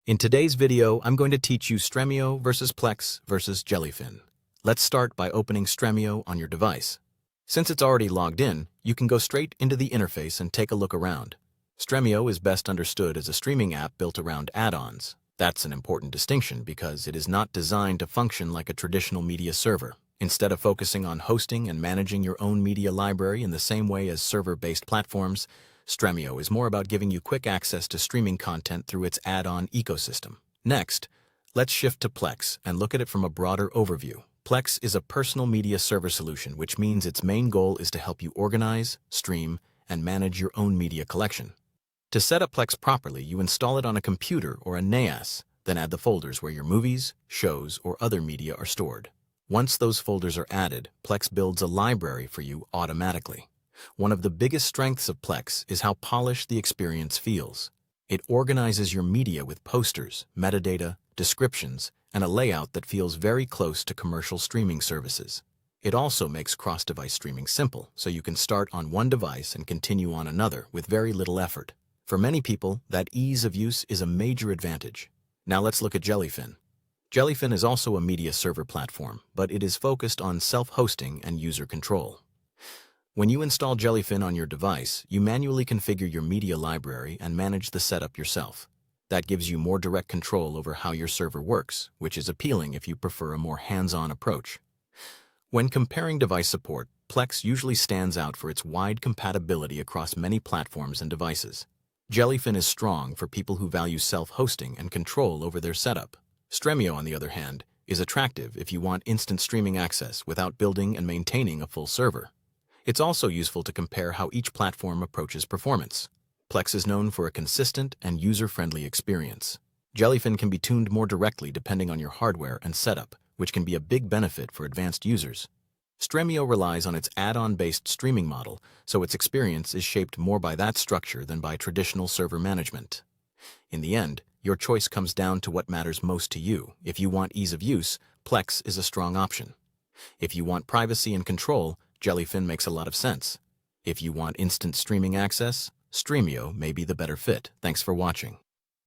In today's video, I'm going to teach you Stremio versus Plex versus Jellyfin. Let's start by opening Stremio on your device. Since it's already logged in, you can go straight into the interface and take a look around. Stremio is best understood as a streaming app built around add-ons. That's an important distinction because it is not designed to function like a traditional media server. Instead of focusing on hosting and managing your own media library in the same way as server-based platforms, Stremio is more about giving you quick access to streaming content through its add-on ecosystem. Next, let's shift to Plex and look at it from a broader overview. Plex is a personal media server solution, which means its main goal is to help you organize, stream, and manage your own media collection. To set up Plex properly, you install it on a computer or a NAS, then add the folders where your movies, shows, or other media are stored. Once those folders are added, Plex builds a library for you automatically. One of the biggest strengths of Plex is how polished the experience feels. It organizes your media with posters, metadata, descriptions, and a layout that feels very close to commercial streaming services. It also makes cross-device streaming simple, so you can start on one device and continue on another with very little effort. For many people, that ease of use is a major advantage. Now let's look at Jellyfin. Jellyfin is also a media server platform, but it is focused on self-hosting and user control. When you install Jellyfin on your device, you manually configure your media library and manage the setup yourself. That gives you more direct control over how your server works, which is appealing if you prefer a more hands-on approach. When comparing device support, Plex usually stands out for its wide compatibility across many platforms and devices. Jellyfin is strong for people who value self-hosting and control over their setup. Stremio, on the other hand, is attractive if you want instant streaming access without building and maintaining a full server. It's also useful to compare how each platform approaches performance. Plex is known for a consistent and user-friendly experience. Jellyfin can be tuned more directly depending on your hardware and setup, which can be a big benefit for advanced users. Stremio relies on its add-on-based streaming model, so its experience is shaped more by that structure than by traditional server management. In the end, your choice comes down to what matters most to you. If you want ease of use, Plex is a strong option. If you want privacy and control, Jellyfin makes a lot of sense. If you want instant streaming access, Stremio may be the better fit. Thanks for watching.